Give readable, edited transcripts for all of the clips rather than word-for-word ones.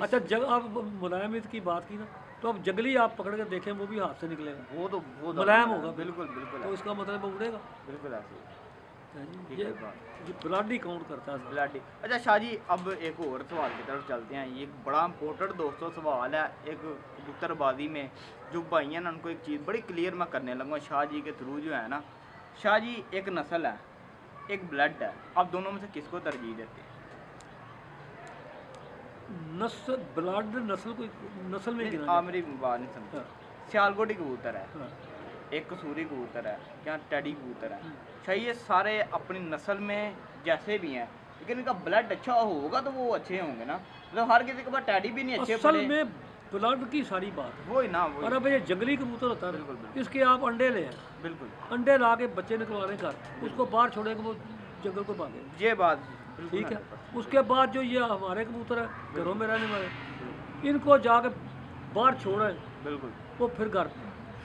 अच्छा आप मुलायम ईद की बात की ना, तो अब जंगली आप पकड़ के देखें वो भी हाथ से निकलेगा, वो तो बहुत मुलायम होगा बिल्कुल बिल्कुल तो इसका मतलब वो उड़ेगा। बिल्कुल ऐसे ही है जी, ठीक है बात ये ब्लड ही काउंट करता है सारा। ब्लड। अच्छा शाह जी, अब एक और सवाल की तरफ चलते हैं। ये एक बड़ा इंपॉर्टेंट दोस्तों सवाल है एक कबूतरबाजी में, जो भाई हैं ना उनको एक चीज़ बड़ी क्लियर मैं करने लगा शाह जी के थ्रू जो है ना। शाह जी, एक नस्ल है, एक ब्लड है, आप दोनों में से किसको तरजीह देते हैं? नस्ल ब्लड नस्ल को नस्ल में नहीं, गिना आप जाता मेरी बात नहीं समझे। है। सियालकोटी कबूतर है, हाँ, एक कसूरी कबूतर है, क्या टेडी कबूतर है। हाँ। शायद ये सारे अपनी नस्ल में जैसे भी हैं, लेकिन इनका ब्लड अच्छा होगा तो वो अच्छे होंगे ना। मतलब हर किसी के पास टेडी भी नहीं अच्छे असल पड़े। में ब्लड की सारी बात है। वही ना, वही। और अब ये जंगली कबूतर होता है बिल्कुल ना, बिल्कुल इसके आप अंडे ले आए, बिल्कुल अंडे ला के बच्चे निकलवाने घर, उसको बाहर छोड़ेंगे वो जंगल को भागेगा। ये बात बिल्कुल ठीक है, 100% उसके बाद जो ये हमारे कबूतर है घरों में रहने वाले, बिल्कुल इनको जाके बाहर छोड़े बिल्कुल वो फिर घर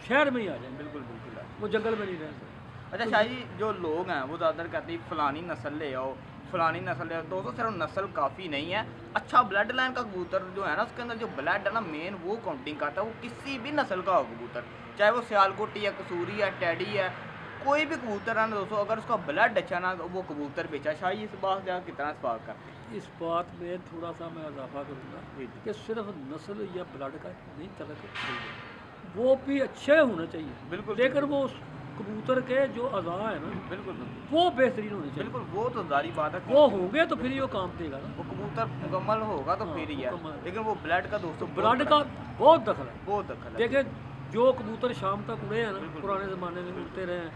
शहर में ही आ जाएंगे, बिल्कुल बिल्कुल है। वो जंगल में नहीं रह सकते। अच्छा तो शाह जी, जो लोग हैं वो ज़्यादातर कहते हैं फलानी नस्ल ले आओ, फलानी नस्ल ले आओ। दोस्तों सिर्फ नस्ल काफ़ी नहीं है, अच्छा ब्लड लाइन का कबूतर जो है ना, उसके अंदर जो ब्लड है ना मेन वो काउंटिंग करता है। वो किसी भी नस्ल का हो कबूतर, चाहे वो सियालकोटी है, कसूरी है, टेडी है, कोई भी कबूतर है ना दोस्तों, अगर उसका ब्लड अच्छा ना तो वो कबूतर बेचा। शाह जी, इस बात से आप कितना इस्तेमाल करते हैं? इस बात में थोड़ा सा मैं इजाफा करूँगा जी जी कि सिर्फ नस्ल या ब्लड का नहीं तलक, वो भी अच्छे होने चाहिए, बिल्कुल लेकिन बिल्कुल वो उस कबूतर के जो अज़ा है ना बिल्कुल बिल्कुल वो बेहतरीन होने चाहिए। बिल्कुल, वो तो जारी बात है। वो होंगे तो फिर ही वो काम देगा ना। वो कबूतर मुकम्मल होगा तो हाँ, फिर ही है। मुकम्मल। लेकिन वो ब्लड का तो दोस्तों बहुत ब्लड बड़ा का बहुत दखल है। बहुत दखल है। देखिए, जो कबूतर शाम तक उड़े हैं ना, बिल्कुल पुराने ज़माने में उड़ते रहे हैं,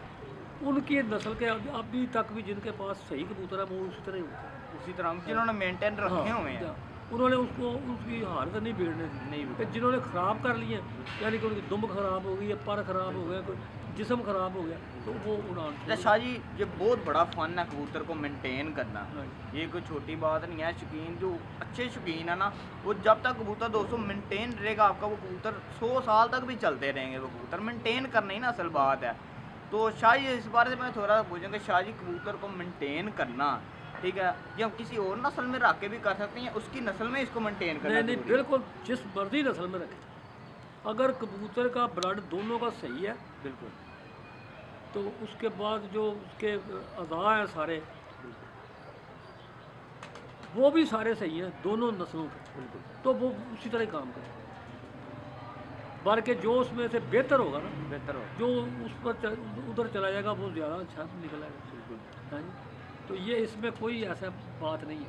उनकी नस्ल के अभी तक भी जिनके पास सही कबूतर है वो उसी तरह ही उड़ते हैं। उसी तरह जिन्होंने मेंटेन रखे हुए हैं। हाँ, उन्होंने उसको उसकी हालत नहीं बिगड़ने नहीं दी। बिगड़ने कि जिन्होंने ख़राब कर लिए, यानी कि उनकी दुम खराब हो गई या पर खराब हो गया, कोई जिस्म खराब हो गया, तो वो उड़ान अच्छा शाह जी, ये बहुत बड़ा फन है कबूतर को मेंटेन करना। हाँ। ये कोई छोटी बात नहीं है। शौकीन जो अच्छे शौकीन है ना, वो जब तक कबूतर दोस्तों मेंटेन रहेगा आपका, वो कबूतर 100 साल तक भी चलते रहेंगे। वो कबूतर मेंटेन करना ही ना असल बात है। तो शाह जी, इस बारे में मैं थोड़ा सा पूछूँगा, शाह जी कबूतर को मेंटेन करना, ठीक है, ये हम किसी और नस्ल में रख के भी कर सकते हैं, उसकी नस्ल में इसको मेंटेन करना नहीं नहीं, जरूरी है? बिल्कुल जिस मर्जी नस्ल में रखें, अगर कबूतर का ब्लड दोनों का सही है बिल्कुल तो उसके बाद जो उसके अज़ा हैं सारे, बिल्कुल वो भी सारे सही हैं दोनों नस्लों के, बिल्कुल तो वो उसी तरह काम करें। बल्कि जो उसमें से बेहतर होगा ना, बेहतर हो। जो उस पर उधर चला जाएगा वो ज़्यादा अच्छा निकलेगा। बिल्कुल। हाँ जी, तो ये इसमें कोई ऐसा बात नहीं है।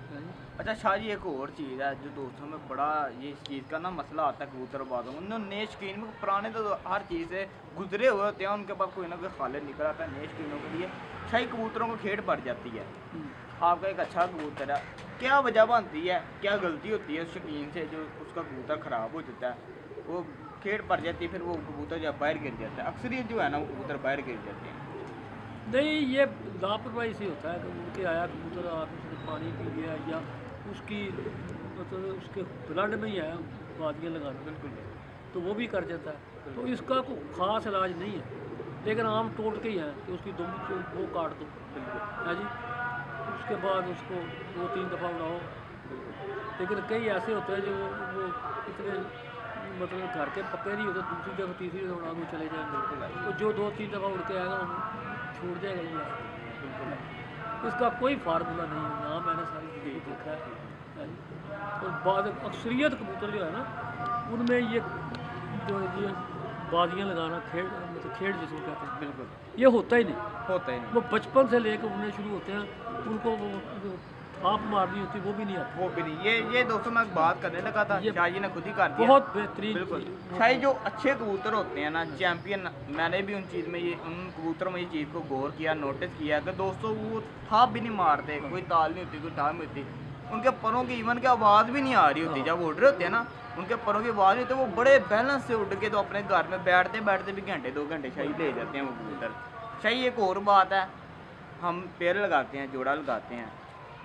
हाँ जी। अच्छा शाह जी, एक और चीज़ है जो दोस्तों में बड़ा ये इस चीज़ का ना मसला आता है कबूतरबाजों में। उन्होंने नए शौकीन में पुराने तो हर चीज़ से गुजरे हुए होते हैं, उनके पास कोई ना कोई खालिद निकल आता है। नए शौकीनों के लिए शाही कबूतरों को खेड़ पड़ जाती है। हम्म। आपका एक अच्छा कबूतर है, क्या वजह बनती है, क्या गलती होती है उस शौकीन से जो उसका कबूतर ख़राब हो जाता है, वो खेड़ पड़ जाती है, फिर वो कबूतर जब बाहर गिर जाता है। अक्सरियत जो है ना वो कबूतर बाहर गिर जाते हैं। नहीं, ये लापरवाही से होता है कि उनके आया कबूतर, आप उसने पानी पी लिया या उसकी मतलब उसके ब्लड में ही आया बादियाँ लगाना, बिल्कुल तो वो भी कर जाता है। तो इसका कोई ख़ास इलाज नहीं है, लेकिन आम टोटके ही हैं कि उसकी दुम से वो काट दो, बिल्कुल है जी, उसके बाद उसको 2-3 दफ़ा उड़ाओ। लेकिन कई ऐसे होते हैं जो वो इतने मतलब घर के पक्के नहीं होते, दूसरी जगह तीसरी जगह उड़ा के चले जाएंगे, बिल्कुल तो जो 2-3 दफ़ा उड़ के आएगा वो छूट जाएगा ही बिल्कुल यार। इसका कोई फार्मूला नहीं है, ना मैंने सारी चीज़ों को देखा है जी। और बाद अक्सरियत कबूतर जो है ना, उनमें ये जो है ये बाजियाँ लगाना, खेड़ मतलब खेड़ जिसको कहते हैं, बिल्कुल ये होता ही नहीं। होता ही नहीं। वो बचपन से लेकर उड़ने शुरू होते हैं, उनको वो थाप मारनी होती वो भी नहीं आती। वो भी नहीं। ये दोस्तों मैं बात करने लगा था, ये शाह जी ने खुद ही कर दिया। बहुत बेहतरीन बिल्कुल। चीज़। शाह जी, जो अच्छे कबूतर होते हैं ना, चैंपियन, मैंने भी उन कबूतरों में ये चीज़ को गौर किया, नोटिस किया कि दोस्तों वो थाप भी नहीं मारते, कोई ताल नहीं होती, कोई ठाम नहीं होती, उनके परों की इवन की आवाज़ भी नहीं आ रही होती। जब उड़ रहे होते हैं ना, उनके परों की आवाज़ नहीं होती, वो बड़े बैलेंस से उड़ के तो अपने घर में बैठते बैठते भी घंटे 2 घंटे शाही ले जाते हैं वो कबूतर। शाही, एक और बात है, हम पेड़ लगाते हैं, जोड़ा लगाते हैं,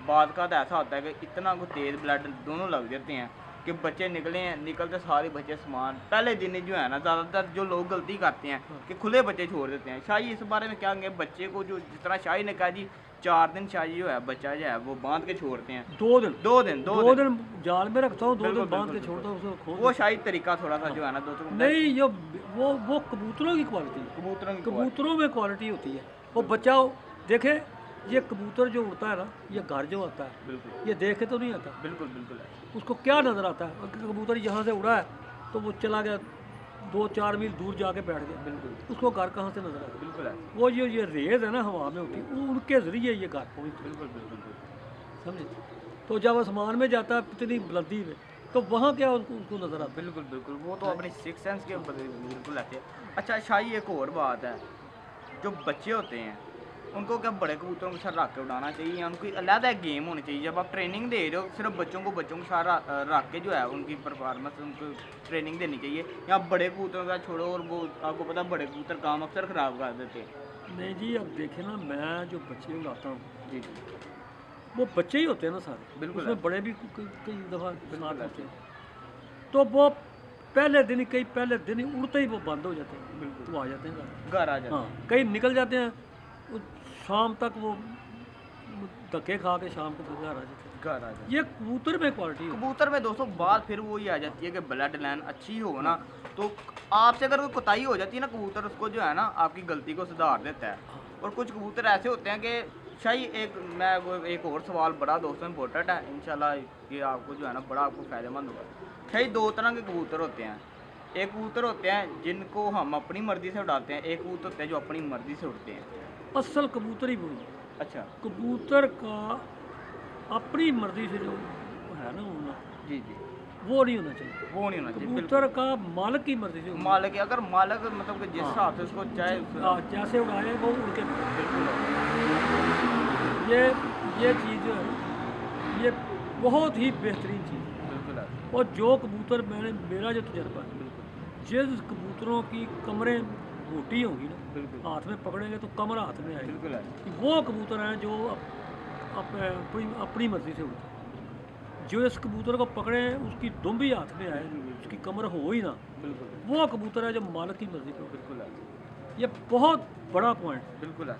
बाद का तो ऐसा होता है कि इतना को तेज़ ब्लड दोनों लग जाते हैं कि बच्चे निकले हैं, निकलते सारे बच्चे समान पहले दिन ही जो है ना, ज़्यादातर जो लोग गलती करते हैं कि खुले बच्चे छोड़ देते हैं। शाही, इस बारे में क्या कहेंगे? बच्चे को जो जिस तरह शाही ने कहा जी 4 दिन शाही जो है बच्चा जो है वो बांध के छोड़ते हैं। 2 दिन 2 दिन जाल में रखता हूँ, 2 दिन बिल्कुल, बांध के बिल्कुल, छोड़ता हूँ, उसको खोल वो शाही तरीका थोड़ा सा जो है ना दोस्तों नहीं, ये वो कबूतरों की क्वालिटी है। कबूतरों की कबूतरों में क्वालिटी होती है। वो बच्चा देखे, ये कबूतर जो उड़ता है ना, ये घर जो आता है, बिल्कुल ये देखे तो नहीं आता, बिल्कुल बिल्कुल है, उसको क्या नज़र आता है? अगर कबूतर यहाँ से उड़ा है तो वो चला गया 2-4 मील दूर जाके बैठ गया, बिल्कुल उसको घर कहाँ से नज़र आया? बिल्कुल है, वो ये रेज है ना हवा में होती है, उनके ज़रिए ये घर पहुँचती बिल्कुल बिल्कुल बिल्कुल है, समझे? तो जब आसमान में जाता है इतनी बुलंदी में, तो वहाँ क्या उनको नज़र आता है? बिल्कुल बिल्कुल वो तो अपनी सिक्स सेंस के बिल्कुल ऐसे है। अच्छा शाही एक और बात है, जो बच्चे होते हैं उनको क्या बड़े कबूतरों के साथ रख के उड़ाना चाहिए या उनकी अलग एक गेम होनी चाहिए? जब आप ट्रेनिंग दे रहे हो सिर्फ बच्चों के साथ रख के जो है उनकी परफॉर्मेंस उनको ट्रेनिंग देनी चाहिए, या बड़े कबूतरों का छोड़ो और वो आपको पता है बड़े कबूतर काम अक्सर ख़राब कर देते हैं। नहीं जी, अब देखे ना, मैं जो बच्चे उड़ाता हूँ जी जी वो बच्चे ही होते हैं ना सारे, बिल्कुल उसमें है। बड़े भी कई दफ़ा बिल्कुल साथ है। होते हैं, तो वो पहले दिन ही उड़ते ही वो बंद हो जाते हैं, बिल्कुल वो आ जाते हैं घर। घर आ जाते हाँ, कई निकल जाते हैं, शाम तक वो धक्के खा के शाम को घर आ जाते हैं। घर आ जाते ये कबूतर में क्वालिटी है। कबूतर में दोस्तों बात फिर वही आ जाती है कि ब्लड लाइन अच्छी हो ना, तो आपसे अगर कोई कोताही हो जाती है ना कबूतर उसको जो है ना आपकी गलती को सुधार देता है। और कुछ कबूतर ऐसे होते हैं कि शायद एक और सवाल बड़ा दोस्तों इम्पोर्टेंट है, इंशाल्लाह ये आपको जो है ना बड़ा आपको फ़ायदेमंद होगा। शायद 2 तरह के कबूतर होते हैं, एक कबूतर होते हैं जिनको हम अपनी मर्ज़ी से उड़ाते हैं, एक कबूतर होते हैं जो अपनी मर्ज़ी से उड़ते हैं। असल कबूतर ही वही है। अच्छा कबूतर का अपनी मर्जी से जो है ना उड़ना, जी जी वो नहीं होना चाहिए। वो नहीं होना चाहिए कबूतर का मालिक की मर्जी से उड़ना। मालिक अगर मालिक मतलब कि जिस हाँ। हिसाब से उसको चाहे जैसे उड़ाए वो उड़ के बिल्कुल ये चीज़ जो है ये बहुत ही बेहतरीन चीज़ है। बिल्कुल है, और जो कबूतर मेरा जो तजर्बा है, बिल्कुल जिस कबूतरों की कमरें मोटी होंगी ना, बिल्कुल हाथ में पकड़ेंगे तो कमर हाथ में आएगी, बिल्कुल है, वो कबूतर हैं जो अपनी मर्जी से उड़ते हैं। जो इस कबूतर को पकड़े उसकी दुम भी हाथ में आए, उसकी कमर हो ही ना, बिल्कुल वो कबूतर है जो मालिक की मर्जी पे उड़े। बिल्कुल है, ये बहुत बड़ा पॉइंट। बिल्कुल है।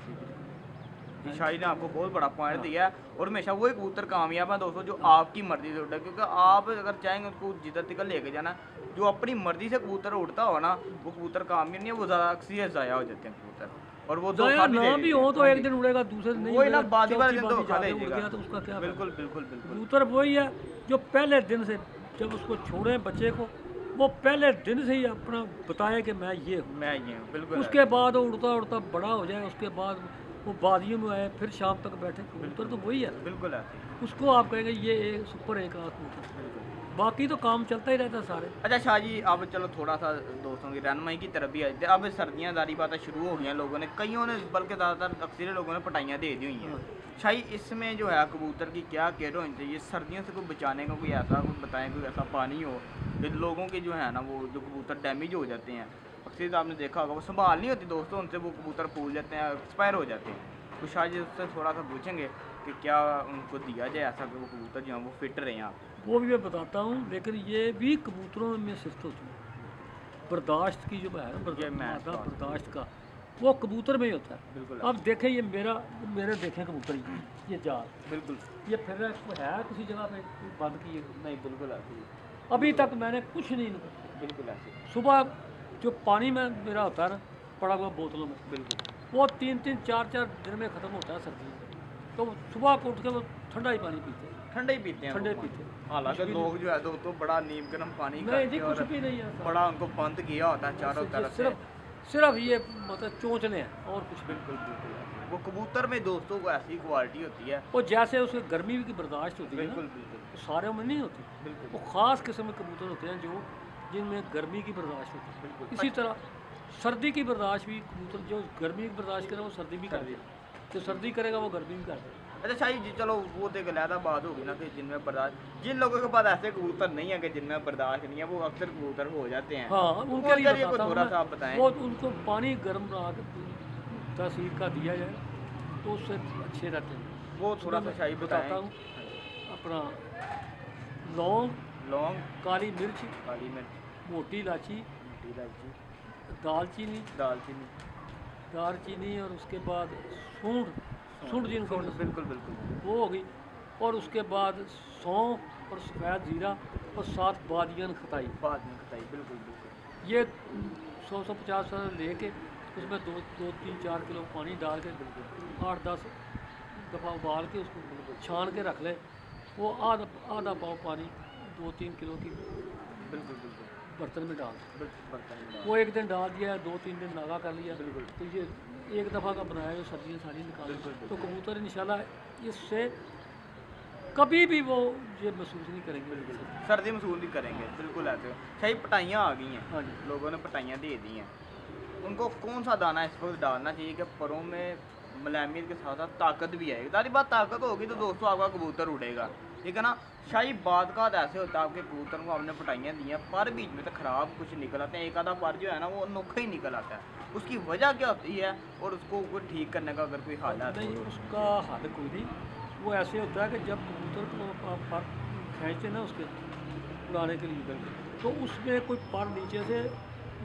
ये शाही ने आपको बहुत बड़ा पॉइंट दिया है और हमेशा वही कबूतर कामयाब है दोस्तों जो आपकी मर्जी से उड़ता है, क्योंकि आप अगर चाहेंगे उसको जिधर तक लेके जाना, जो अपनी मर्जी से कबूतर उड़ता हो ना वो कबूतर कामयाब नहीं है, वो ज़्यादा अक्सर ज़ाया हो जाते हैं कबूतर, और वो ज़ाया धोखा भी ना दे भी देते हो हैं। तो हाँ एक जी। दिन उड़ेगा, दूसरे दिन नहीं वही ना उड़ेगा, बादी वाले चौथी दिन बारी धोखा जाके दे उड़ देगा। गया तो उसका क्या फायदा? बिल्कुल बिल्कुल बिल्कुल कबूतर वही है जो पहले दिन से, जब उसको छोड़े बच्चे को, वो पहले दिन से ही अपना बताए कि मैं ये हूँ। मैं ये हूँ बिल्कुल है। उसके बाद वो उड़ता उड़ता बड़ा हो जाए, उसके बाद वो वादियों में आए, फिर शाम तक बैठे, कबूतर तो वही है। बिल्कुल है, उसको आप कहेंगे ये एक सुपर एक आंख कबूतर, बिल्कुल। बाकी तो काम चलता ही रहता है सारे। अच्छा शाह जी, अब चलो थोड़ा सा दोस्तों की रहनुमाई की तरफ भी आ जाते हैं। अब सर्दियाँ जारी बातें शुरू हो गई हैं, लोगों ने कईयों ने बल्कि ज़्यादातर अक्सर लोगों ने पटाइयाँ दे दी हुई हैं। शाही इसमें जो है कबूतर की क्या केयर होनी चाहिए? सर्दियों से कोई बचाने का कोई ऐसा कुछ बताएं, कोई ऐसा पानी हो कि लोगों के जो है ना वो जो कबूतर डैमेज हो जाते हैं, अक्सर आपने देखा होगा वो संभाल नहीं होती दोस्तों, उनसे वो कबूतर फूल जाते हैं, एक्सपायर हो जाते हैं। तो शाह जी उससे थोड़ा सा पूछेंगे कि क्या उनको दिया जाए ऐसा कि वो कबूतर जो हैं वो फिट रहें आप? वो भी मैं बताता हूँ, लेकिन ये भी कबूतरों में सिफ्त होती है। बर्दाश्त की जो है ना, ये मैं मादा बर्दाश्त का, वो कबूतर में ही होता है। बिल्कुल अब देखें ये मेरे देखें कबूतर ये जाल, बिल्कुल ये फिर रहा है किसी जगह पे बंद की है? नहीं बिल्कुल ऐसे ही, अभी तक मैंने कुछ नहीं इनको। बिल्कुल ऐसे ही, सुबह जो पानी में मेरा होता है ना पड़ा हुआ बोतलों में, बिल्कुल वो 3-3 4-4 दिन में ख़त्म होता है सर्दी में। तो सुबह को उठ के वो ठंडा ही पानी पीते हैं, ठंडे ही पीते हैं ठंडे वो पीते पानी। हैं। हालांकि कुछ भी लोग जो है दोस्तों बड़ा नीम गर्म पानी नहीं जी, करके कुछ और भी नहीं है ऐसा। बड़ा उनको बंद किया होता है चारों तरफ से। सिर्फ ये मतलब चोंचने हैं और कुछ भी। बिल्कुल बिल्कुल ऐसे। वो कबूतर में दोस्तों को ऐसी क्वालिटी होती है। और जैसे उसके गर्मी की बर्दाश्त होती है ना, बिल्कुल बिल्कुल वो सारे में नहीं होती। बिल्कुल वो ख़ास किस्म के कबूतर होते हैं जो जिनमें गर्मी की बर्दाश्त होती है। बिल्कुल। इसी तरह सर्दी की बर्दाश्त भी कबूतर जो गर्मी की बर्दाश्त करे वो सर्दी भी कर देगा, जो सर्दी करेगा वो गर्मी भी कर देगा। अच्छा शाही जी, चलो वो तो एक अलहदा बात होगी ना कि जिनमें बर्दाश्त, जिन लोगों के पास ऐसे कबूतर नहीं है कि जिनमें बर्दाश्त नहीं है, वो अक्सर कबूतर हो जाते हैं। हाँ, उनके लिए कोई बताता हूँ थोड़ा मैं, सा आप बताएं। वो उनको पानी गर्म तासीर का दिया जाए तो उससे अच्छे रहते हैं। वो थोड़ा सा शाही बताता बताएं। हूँ। अपना लौंग, लौंग, काली मिर्च, काली मिर्च, मोटी इलायची, मोटी इलायची, दालचीनी, दालचीनी, दालचीनी और उसके बाद सूंड, सूंड जिनको बिल्कुल बिल्कुल वो हो गई। और उसके बाद सौंफ और सफ़ेद ज़ीरा और 7 बादियान खताई, बाद में बताइए। बिल्कुल बिल्कुल ये 100-150 लेके उसमें 2-3-4 किलो पानी डाल के 8-10 दफ़ा उबाल के उसको छान के रख ले। वो आधा पाव पानी 2-3 किलो की बिल्कुल बिल्कुल बर्तन में डाल, बर्तन में डाल। वो एक दिन डाल दिया, 2-3 दिन नागा कर लिया, बिल्कुल। तो ये एक दफ़ा का बनाया जो सब्जियाँ सारी निकाल, बिल्कुल, तो कबूतर इंशाल्लाह इससे कभी भी वो ये महसूस नहीं करेंगे। सर्दी महसूस नहीं करेंगे। बिल्कुल ऐसे सही पटाइयाँ आ गई हैं, हाँ जी। लोगों ने पटाइयाँ दे दी हैं। उनको कौन सा दाना इस वक्त डालना चाहिए कि परों में मलामियत के साथ साथ ताकत भी आएगी? सारी बात ताकत होगी तो दोस्तों आपका कबूतर उड़ेगा, ठीक है ना। शाही बाद का ऐसे होता है, आपके कबूतर को आपने पटाइयाँ दी हैं, पर बीच में तो ख़राब कुछ निकल आते हैं, एक आधा पर जो है ना वो अनोखा ही निकल आता है। उसकी वजह क्या होती है और उसको कोई ठीक करने का अगर कोई हल है नहीं, तो? उसका हल कोई नहीं। वो ऐसे होता है कि जब कबूतर को आप पर खींचते ना उसके उड़ाने के लिए, तो उसमें कोई पर नीचे से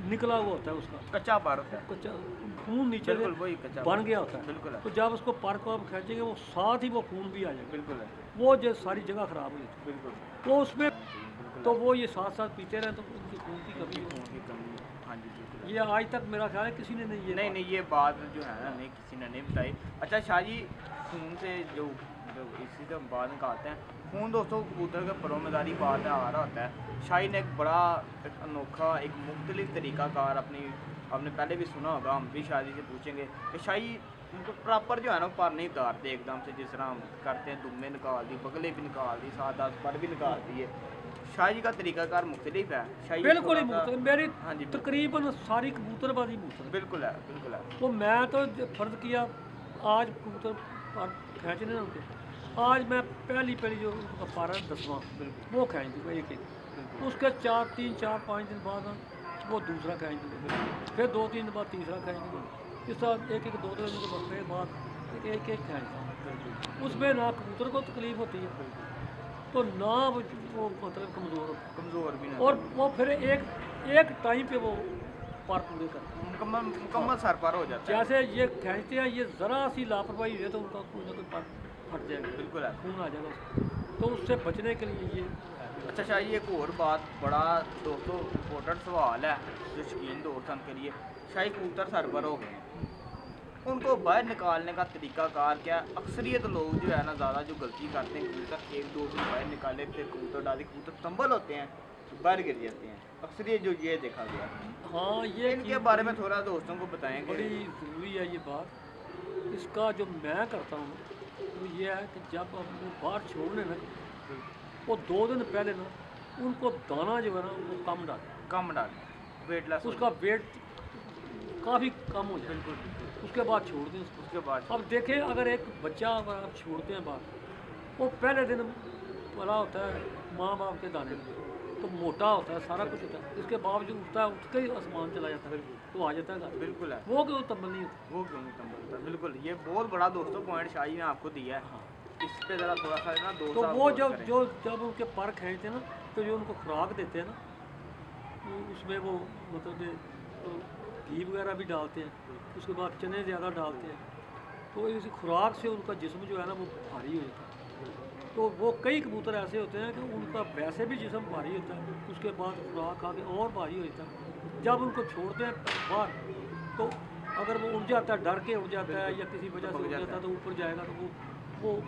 निकला हुआ होता है, उसका कच्चा पर होता है। कच्चा खून नीचे बिल्कुल से वही कच्चा बन गया होता है। बिल्कुल है। तो जब उसको पर को आप खींचेंगे वो साथ ही वो खून भी आ जाएगा, बिल्कुल है। वो जो सारी जगह ख़राब हो जाती बिल्कुल है। तो उसमें बिल्कुल तो वो ये साथ साथ पीते रहें तो उनकी खून की कमी हो। खून की कमी। हाँ जी बिल्कुल है। ये आज तक मेरा ख्याल है किसी ने नहीं ये नहीं नहीं ये बात जो है ना नहीं किसी ने नहीं बताई। अच्छा शाह जी, खून से जो इसी से हम बात निकालते हैं, खून दोस्तों कबूतर के परोमेदारी बात है आ रहा होता है। शाही ने एक बड़ा एक अनोखा एक मुख्तलिफ तरीक़ाकार आपने पहले भी सुना होगा, हम भी शादी से पूछेंगे कि शाही उनको प्रॉपर जो है ना पर नहीं उतारते एकदम से, जिस तरह हम करते हैं दुम्बे निकाल दी, बगले भी निकाल दी, 7-10 पर भी निकाल दिए। शाह जी का तरीक़ाकार मुख्तलिफ है। शाही बिल्कुल ही थोड़ा सा- मुख्तलिफ, मेरी हाँ जी तकरीबन सारी कबूतरबाजी मुख्तलिफ। बिल्कुल है बिल्कुल है। तो मैं तो फ़र्ज़ किया आज कबूतर पर खींचने ना उनके, आज मैं पहली जो उनका पारा 10वां बिल्कुल वो खींच दूँगा एक एक, बिल्कुल उसके 3-4-5 दिन बाद ना वो दूसरा खींच दूँगा, फिर 2-3 दिन बाद तीसरा खींच दूँगा, इस तरह एक 2 दिन के वक्फे बाद एक खींचता हूँ। बिल्कुल उसमें ना कबूतर को तकलीफ़ होती है, तो ना वो मतलब कमज़ोर होता कमज़ोर भी है, ना और वो फिर एक टाइम पे वो पार पूरे करते हैं। मुकम्मल सर पर हो जाता है। जैसे ये खींचते हैं, ये ज़रा सी लापरवाही हुई है तो उनका कोई ना कोई पर फट जाएगा, बिल्कुल है। खून आ जाएगा उसको। तो उससे बचने के लिए ये अच्छा शाह जी, एक और बात बड़ा दोस्तों इम्पोर्टेंट सवाल है जो शौकीन दोस्तों के लिए। शाही कबूतर सर पर हो गए हैं, उनको बाहर निकालने का तरीकाकार क्या है? अक्सरियत लोग जो है ना ज़्यादा जो गलती करते हैं, कबूतर 1-2 दिन बाहर निकाले फिर कबूतर डाले, कबूतर तंबल होते हैं बाहर गिर जाते हैं, अक्सरियत जो ये देखा गया। हाँ, ये इनके चीज़ बारे में बड़ी- थोड़ा दोस्तों को बताएंगे। बड़ी ज़रूरी है ये बात। इसका जो मैं करता हूँ वो ये है कि जब हम वो बाहर छोड़ने ना, वो 2 दिन पहले ना उनको दाना जो है ना वो कम डालें, कम डालें, वेटलेस उसका वेट काफ़ी कम हो जाए, बिल्कुल उसके बाद छोड़ दें उसको। उसके बाद अब देखें, अगर एक बच्चा अगर आप छोड़ते हैं बाहर, वो पहले दिन बड़ा होता है माँ बाप के दाने में, तो मोटा होता है, सारा कुछ होता है, इसके बावजूद उठता है, उठ के ही आसमान चला जाता है, तो आ जाता है घर। बिल्कुल है। वो क्यों तंबल नहीं होता? वो क्यों नहीं कम होता? बिल्कुल ये बहुत बड़ा दोस्तों पॉइंट शाही ने आपको दिया है। हाँ। इस पे ज़रा थोड़ा सा ना दोस्त तो आप वो गौर जब करें। जब उनके पर खींचते हैं ना, तो जो उनको खुराक देते हैं ना, तो उसमें वो मतलब तो घी वगैरह भी डालते हैं, उसके बाद चने ज़्यादा डालते हैं, तो इस खुराक से उनका जिस्म जो है ना वो भारी हो जाता है। तो वो कई कबूतर ऐसे होते हैं कि उनका वैसे भी जिस्म भारी होता है, उसके बाद खुराक खा के और भारी हो जाता है। जब उनको छोड़ते हैं बाहर, तो अगर वो उड़ जाता है, डर के उड़ जाता है या किसी वजह से उड़ जाता है, तो ऊपर जाएगा तो वो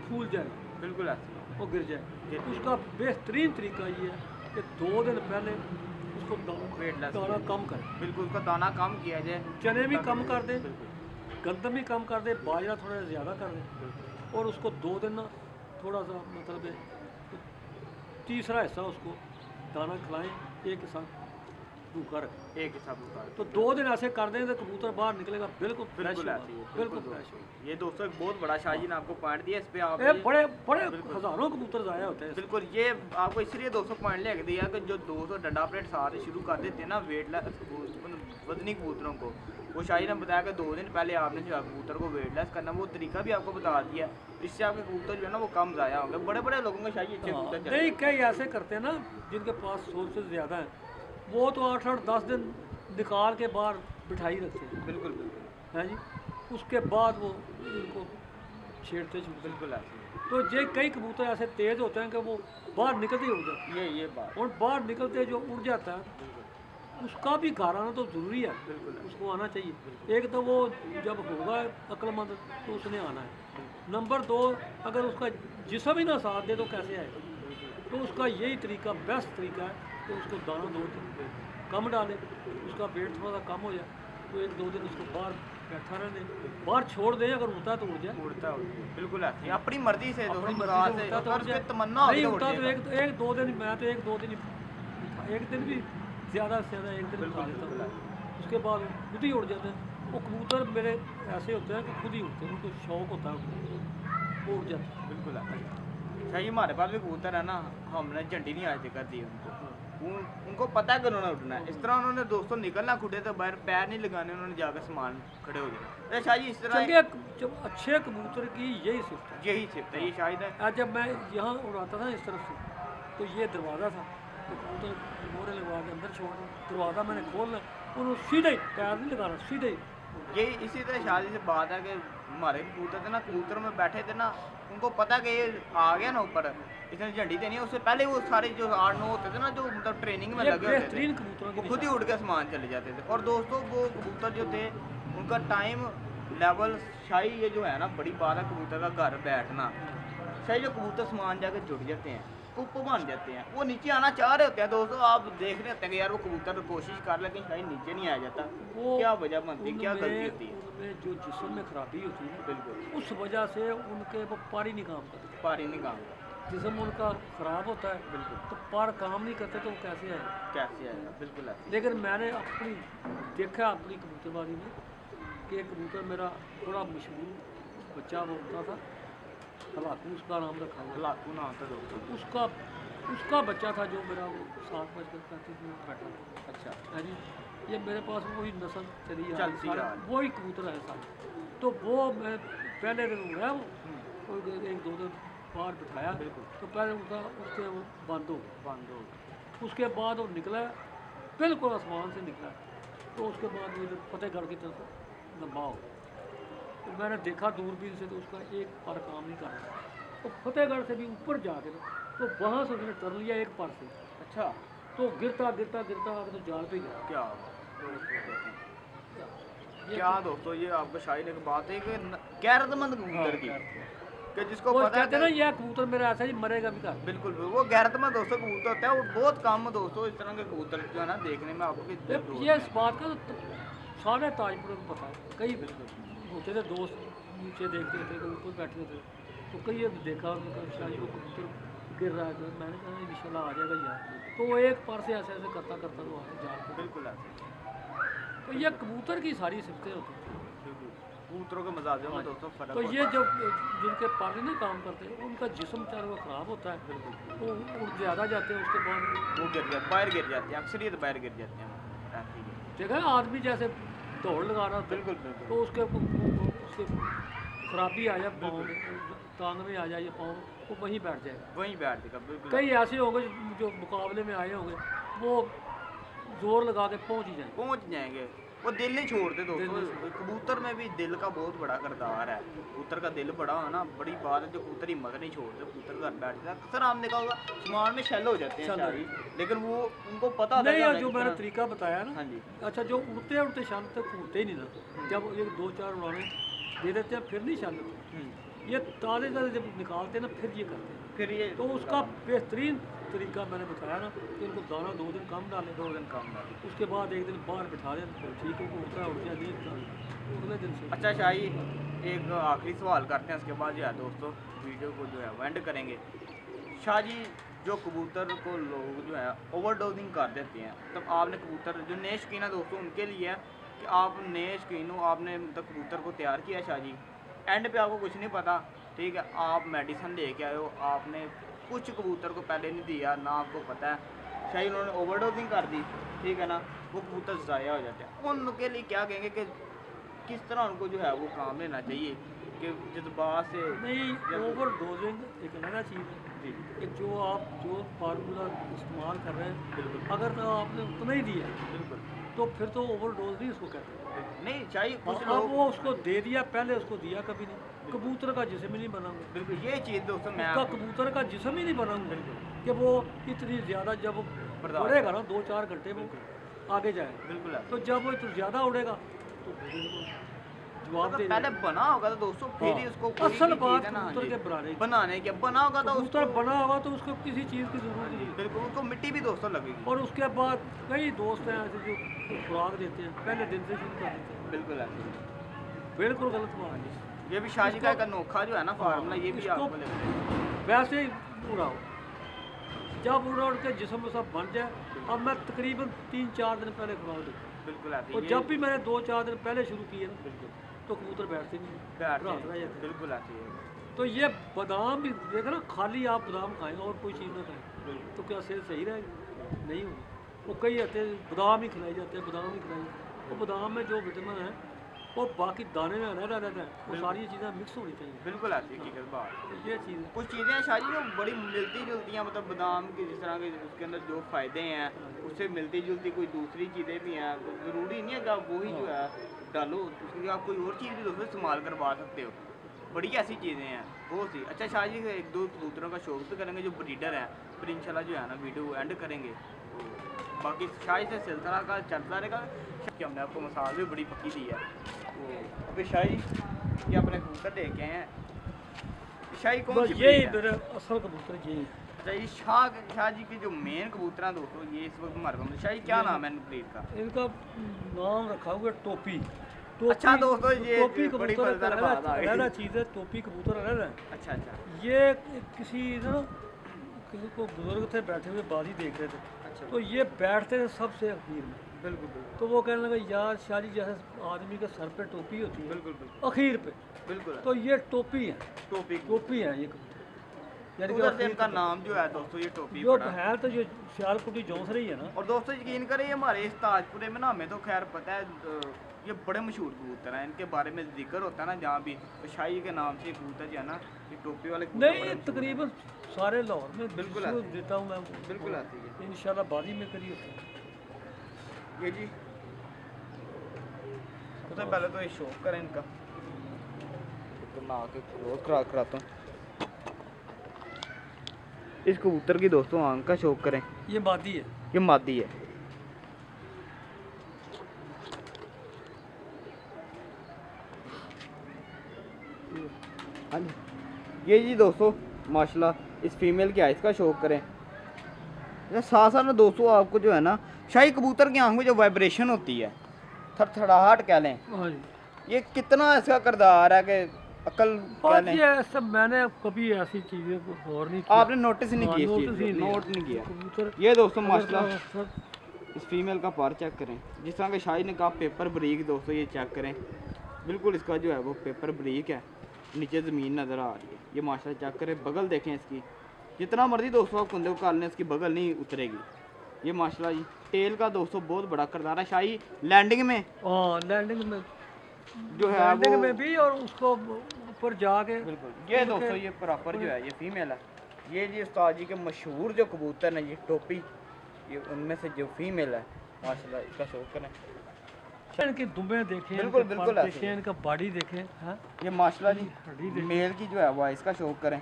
फूल जाएगा, बिल्कुल ऐसे वो गिर जाए। उसका बेहतरीन तरीका ये है कि 2 दिन पहले उसको वेटलेस दाना कम करें, बिल्कुल उसका दाना कम किया जाए, चने भी कम कर दें, बिल्कुल गंदम भी कम कर दें, बाजरा थोड़ा ज़्यादा कर दें, और उसको 2 दिन ना थोड़ा सा मतलब तीसरा हिस्सा उसको दाना खिलाएं, एक हिस्सा भूखा रखें। एक हिसाब उतार तो 2 दिन ऐसे कर दें तो कबूतर बाहर निकलेगा बिल्कुल फ्रेश बिल्कुल होगा, ऐसे ही है, बिल्कुल बिल्कुल फ्रेश होगा। ये दोस्तों एक बहुत बड़ा शाह जी ने आपको पॉइंट दिया, इस पे आप बड़े बड़े बिल्कुल। हज़ारों कबूतर ज़ाया होते हैं। बिल्कुल ये आपको इसलिए 200 पॉइंट लेके दिया कि जो 200 डंडा प्लेट सारे शुरू कर देते हैं ना वेटलेस वजनी कबूतरों को, वो शाही ने बताया कि 2 दिन पहले आपने जो है कबूतर को वेटलेस करना, वो तरीका भी आपको बता दिया, इससे आपके कबूतर जो है ना वो कम ज़ाया होंगे। बड़े बड़े लोगों के शाही अच्छे कबूतर चले नहीं, कई ऐसे करते हैं ना जिनके पास सोर्सेज ज़्यादा हैं, वो तो 8-10 दिन निकाल के बाहर बिठाई रखते हैं, बिल्कुल बिल्कुल हैं जी। उसके बाद वो उनको छेड़ते छूटते। बिल्कुल ऐसे तो ये कई कबूतर ऐसे तेज़ होते हैं कि वो बाहर निकलते ही उड़ जाते ये बात हैं, और बाहर निकलते जो उड़ जाता है उसका भी घर आना तो ज़रूरी है, बिल्कुल है। उसको आना चाहिए। एक तो वो जब होगा अक्लमंद तो उसने आना है। नंबर 2, अगर उसका जिस्म ही ना साथ दे तो कैसे आएगा। तो उसका यही तरीका बेस्ट तरीका है कि उसको दाना दो दिन कम डाले, उसका वेट थोड़ा सा कम हो जाए, तो 1-2 दिन उसको बाहर बैठा रहने, बाहर छोड़ दें, अगर उड़ता है तो उड़ जाए, उड़ता बिल्कुल ऐसे ही, अपनी मर्जी से अपनी दोस्तों, मर्जी मुराद से से उड़ता तो अगर उड़ उसकी जाए, तमन्ना होगी नहीं तो उड़ उड़ता तो जाएगा। 1-2 दिन, मैं तो 1-2 दिन एक दिन भी ज़्यादा से ज़्यादा 1 दिन उठा बिल्कुल देता बिल्कुल हूँ, उसके बाद वो खुद ही उड़ जाते हैं। वो कबूतर मेरे ऐसे होते हैं कि खुद ही उड़ते हैं, उनको शौक होता है, वो उड़ जाते हैं। बिल्कुल ऐसे ही। अच्छा ये हमारे पास भी कबूतर है ना, हमने झंडी नहीं आज कर दी उनको, उनको पता है कि उन्होंने उठना है। इस तरह उन्होंने दोस्तों निकलना खुदे तो बाहर पैर नहीं लगाने, उन्होंने जाकर सामान खड़े हो जाना। अच्छा जी इस तरह चंगे जब अच्छे कबूतर की यही सिफ्त है। यही सिफ्त है, ये शायद है। आज जब मैं यहाँ उड़ाता था इस तरफ से, तो ये दरवाज़ा था, तो कबूतर मोरे लगवा के अंदर छोड़, दरवाज़ा मैंने खोलना, उन्होंने सीधे ही पैर नहीं लगाना, सीधे ही। यही इसी तरह शादी से बात है कि हमारे कबूतर थे ना, कबूतर में बैठे थे ना, उनको पता कि ये आ गया ना ऊपर, इसने झंडी देनी है, उससे पहले वो सारे जो 8-9 होते थे ना, जो मतलब ट्रेनिंग में ये लगे होते थे, बेहतरीन कबूतरों की वो खुद ही निशानी। उड़ के आसमान चले जाते थे। और दोस्तों वो कबूतर जो थे उनका टाइम लेवल शाही, ये जो है ना बड़ी बात है कबूतर का घर बैठना, शाही जो कबूतर आसमान जाके जुड़ जाते हैं, कुप बन जाते हैं, वो नीचे आना चाह रहे होते हैं दोस्तों, आप देख रहे होते हैं कि यार वो कबूतर कोशिश कर लेकिन शायद नीचे नहीं आ जाता, वो क्या वजह बनती है, क्या गलती होती है? उनमें जो जिस्म में खराबी होती है ना, बिल्कुल उस वजह से उनके वो पार ही नहीं काम करते। पारी नहीं काम जिस्म उनका ख़राब होता है, बिल्कुल तो पार काम नहीं करते, तो वो कैसे आए। कैसे आएगा, बिल्कुल ऐसे लेकिन मैंने अपनी देखा अपनी कबूतरबाजी में कि एक कबूतर मेरा बड़ा मशहूर बच्चा वो होता था, हलाकू उसका नाम रखा हुआ। लाखों नाम था दोस्तों। उसका उसका बच्चा था जो मेरा वो 7:35 बैठा था। अच्छा है जी, ये मेरे पास वही नस्ल चली आ रही, चलती सारे आ रही। वही कबूतर है सारे। तो वो मैं पहले दिन उड़ा वो, और 1-2 दिन बाहर बिठाया, बिल्कुल। तो पहले उनका उसके वो बंद हो गया। बंद हो गया। उसके बाद वो निकला, बिल्कुल आसमान से निकला, तो उसके बाद वो इधर फतेहगढ़ की तरफ लंबा हो गया। तो मैंने देखा दूरबीन से, तो उसका एक पर काम नहीं कर रहा, तो फतेहगढ़ से भी ऊपर जाके ना, तो वहाँ से उसने कर लिया एक पर से, अच्छा तो गिरता गिरता गिरता आके तो जाल पे गया। क्या ये क्या दोस्तों, ये आपको शायद एक बात है कि गैरतमंद कबूतर की, कि जिसको वो पता है कहते हैं ना, कि यह कबूतर मेरा ऐसा ही मरेगा भी कर। बिल्कुल वो गैरतमंद दोस्तों कबूतर होता है, वो बहुत कम दोस्तों इस तरह के कबूतर जो है ना देखने में आपको ये इस बात का तो सारे ताजपुर को पता है। कई होते थे दोस्त, नीचे देखते थे, कभी ऊपर बैठे थे, तो कई ये देखा उनका शायद वो कबूतर गिर रहा है, तो मैंने कहा इंशाल्लाह आ जाएगा यार, तो वो एक पर से ऐसे ऐसे करता करता तो आगे जाल पे। बिल्कुल ऐसे तो ये कबूतर की सारी सिफतें होती हैं। बिल्कुल कबूतरों के मजाजों में दोस्तों फर्क तो होता ये जब जिनके पर नहीं काम करते, उनका जिस्म चाहे वो ख़राब होता है, वो उड़ ज़्यादा जाते हैं, उसके बाद है। वो गिर जाते, बाहर गिर जाते हैं, अक्सरियत बाहर गिर जाते हैं ऐसे ही। देखा है आदमी जैसे दौड़ लगा रहा था, बिल्कुल बिल्कुल तो उसके खराबी आ जाए पाँव में, टांग में आ जाए ये पाँव, वो वहीं बैठ जाएगा। वहीं बैठ देगा बिल्कुल। कई ऐसे होंगे जो मुकाबले में आए होंगे, वो जोर लगा के पहुंच ही जाएंगे। पहुंच जाएंगे, वो दिल नहीं छोड़ते दिल दोस्तों। नहीं कबूतर में भी दिल का बहुत बड़ा किरदार है, कबूतर का दिल बड़ा होना बड़ी बात है। जो कबूतर हिम्मत नहीं छोड़ते, कबूतर घर बैठते हैं, अक्सर आपने देखा होगा आसमान में शैल हो जाते हैं शैल हो शाही, लेकिन वो उनको पता होता है नहीं, कि और हमें जो किस मैंने तरह- तरीका बताया ना, हाँ जी अच्छा, जो उड़ते उड़ते शाम तक उड़ते ही नहीं ना, जब एक 2-4 उड़ाने दे देते हैं फिर नहीं शाल होते, ये ताज़े ताज़े जब निकालते हैं ना फिर ये करते हैं। फिर ये तो उसका बेहतरीन तरीका मैंने बताया ना कि उनको दाना 2 दिन कम डालें, 2 दिन कम डाले। उसके बाद 1 दिन बाहर बिठा दें, तो ठीक है, वो उड़ता है, उड़ जाए, नहीं उड़ता अगले दिन से। अच्छा शाही, एक आखिरी सवाल करते हैं, उसके बाद जो है दोस्तों वीडियो को जो है वो एंड करेंगे। शाह जी, जो कबूतर को लोग जो है ओवरडोजिंग कर देते हैं, तब आपने कबूतर जो नए शौकीन है दोस्तों उनके लिए है कि आप नए शौकीन हो, आपने मतलब कबूतर को तैयार किया शाह जी, एंड पे आपको कुछ नहीं पता, ठीक है, आप मेडिसिन लेके आए हो, आपने कुछ कबूतर को पहले नहीं दिया, ना आपको पता है, शायद उन्होंने ओवरडोजिंग कर दी, ठीक है ना, वो कबूतर ज़ाया हो जाते हैं। उनके लिए क्या कहेंगे कि किस तरह उनको जो है वो काम लेना चाहिए कि जज्बात से नहीं, ओवर डोजिंग एक अलग चीज़ है, जी कि जो फार्मूला इस्तेमाल कर रहे हैं, बिल्कुल अगर तो आपने उतना ही दिया बिल्कुल तो फिर तो ओवरडोज नहीं उसको कहते हैं। नहीं चाहिए कुछ अब लोग वो उसको दे दिया, पहले उसको दिया कभी नहीं। कबूतर का जिस्म ही नहीं बनाऊंगा, बिल्कुल ये चीज़ दोस्तों मैं उसका आपको कबूतर का जिस्म ही नहीं बनाऊंगा बिल्कुल कि वो इतनी ज़्यादा जब वो बर्दाश्त उड़ेगा ना 2-4 घंटे वो आगे जाएगा। बिल्कुल है। तो जब वो इतना ज़्यादा उड़ेगा तो फिर उसको जवाब अगर दे पहले देगा। बना होगा तो दोस्तों फिर ही हाँ, उसको कोई असल भी बात चीज़ है ना हाँ कबूतर जी, के बनाने की। बनाने के बना होगा तो कबूतर उसको बना होगा तो उसको किसी चीज़ की हाँ ज़रूरत जी नहीं है। बिल्कुल उसको मिट्टी भी दोस्तों लगेगी। और उसके बाद कई दोस्त हैं ऐसे जो खुराक देते हैं, पहले दिन से शुरू कर देते हैं। बिल्कुल ऐसे ही। बिल्कुल गलत बात है। ये भी शादी का इसको- एक अनोखा जो है ना फार्मूला ये भी इसको- आपको लगेगा। वैसे ही उड़ाओ, जब उड़ के जिस्म सब बन जाए। अब मैं तकरीबन 3-4 दिन पहले खुराक देता हूँ, बिल्कुल ऐसे और ही। जब भी मैंने 2-4 दिन पहले शुरू किए ना बिल्कुल तो कबूतर बैठते नहीं, बैठते रात रह हैं, जाते हैं। बिल्कुल ऐसे ही है। तो ये बादाम भी देखो ना, खाली आप बादाम खाएं और कोई चीज़ ना खाएं बिल्कुल तो क्या सेहत सही रहेगी? नहीं होगी। वो कई आते हैं बादाम ही खिलाई जाते हैं, बादाम ही खिलाई जाते हैं। वो बादाम में जो विटामिन है वो बाकी दाने में अलग रहता है, वो सारी चीज़ें मिक्स होनी चाहिए। बिल्कुल ऐसी हकीकत बात। तो ये चीज़ है। कुछ चीज़ें हैं शायद जो बड़ी मिलती जुलती हैं मतलब बादाम की जिस तरह के उसके अंदर जो फ़ायदे हैं उससे मिलती जुलती कोई दूसरी चीज़ें भी हैं तो ज़रूरी नहीं है कि आप वही जो है डालो उसके लिए आप कोई और चीज़ भी दोस्तों इस्तेमाल करवा सकते हो। बड़ी ऐसी चीज़ें हैं बहुत सी। अच्छा शायद जी एक दो कबूतरों का शौक भी करेंगे जो ब्रीडर हैं फिर इंशाल्लाह जो है ना वीडियो एंड करेंगे। तो बाकी शायद से सिलसिला का चलता रहेगा कि हमने आपको मसाल भी बड़ी पक्की दी है। तो अभी शाही ये अपने कबूतर दे के हैं शाही कौन बस सी यही breed है? मेरा असल कबूतर यही है। अच्छा ये शाह जी के जो मेन कबूतर हैं दोस्तों ये इस वक्त हमारे पास शाही क्या नाम है ब्रीड का? इनका नाम रखा हुआ है टोपी। अच्छा दोस्तों, ये टोपी बड़ी कबूतर मजेदार बात आ गई। अलग चीज़ है, टोपी कबूतर अलग है। अच्छा अच्छा ये किसी ना किसी को बुजुर्ग थे बैठे हुए बाजी देख रहे थे, अच्छा तो ये बैठते थे सबसे अखीर में। बिल्कुल बिल्कुल तो वो कहने लगा यार शादी जैसे आदमी के सर पे टोपी होती है बिल्कुल बिल्कुल अखीर पे, बिल्कुल तो ये टोपी है। टोपी टोपी है ये कबूतर, यानी कि उधर से अखीर इनका पे। नाम जो है दोस्तों ये टोपी जो पड़ा है। है तो जो सियालकोटी जोंस रही है ना, और दोस्तों यकीन करें ये हमारे इस ताजपुरे में ना हमें तो खैर पता है ये बड़े मशहूर कबूतर हैं इनके बारे में जिक्र होता है ना जहाँ भी तो शाही के नाम से कबूतर जो है ना ये टोपी वाले कबूतर बड़े नहीं मशहूर हैं। तकरीबन सारे लाहौर में बिल्कुल जिसको आती है। देता हूँ मैं बिल्कुल आती है इंशाल्लाह बाजी में करी होता है। ये जी सबसे पहले तो ये शौक करें इनका तो मैं आके क्लोज कराता हूँ इस कबूतर की दोस्तों आंख का शौक करें। ये मादी है। ये मादी है। हाँ जी ये जी दोस्तों माशाल्लाह इस फीमेल की आइस का शौक करें। अच्छा साथ साथ में दोस्तों आपको जो है ना शाही कबूतर की आंख में जो वाइब्रेशन होती है थड़थड़ाहट कह लें हाँ जी, ये कितना इसका किरदार है कि अकल कह और लें ये ऐसा मैंने कभी ऐसी चीज़ें को गौर नहीं किया। आपने नोटिस नहीं हाँ, की इस नोटिस चीज़ ही को नहीं नोट नहीं किया। कबूतर ये दोस्तों अगर माशाल्लाह सब- इस फीमेल का पार चेक करें जिस तरह के शाही ने कहा पेपर ब्रीक दोस्तों ये चेक करें बिल्कुल इसका जो है वो पेपर ब्रीक है नीचे ज़मीन नज़र आ रही है। ये माशाल्लाह चेक करें बगल देखें इसकी जितना मर्जी दोस्तों आप कुंदे को काट लें इसकी बगल नहीं उतरेगी। ये माशाल्लाह जी टेल का दोस्तों बहुत बड़ा किरदार है शाही लैंडिंग में हाँ लैंडिंग में जो है लैंडिंग वो में भी और उसको ऊपर जाके बिल्कुल ये दोस्तों ये प्रॉपर जो है ये फीमेल है। ये जी उस्ताद जी के मशहूर जो कबूतर हैं ये टोपी ये उनमें से जो फीमेल है माशाल्लाह इसका शौक करें। इनकी दुम्बे देखें, बिल्कुल, इनके बिल्कुल पर ऐसे देखें, इनका बॉडी देखें। हाँ ये माशाल्लाह हड्डी जी देखें। मेल की जो है वो इसका शौक करें।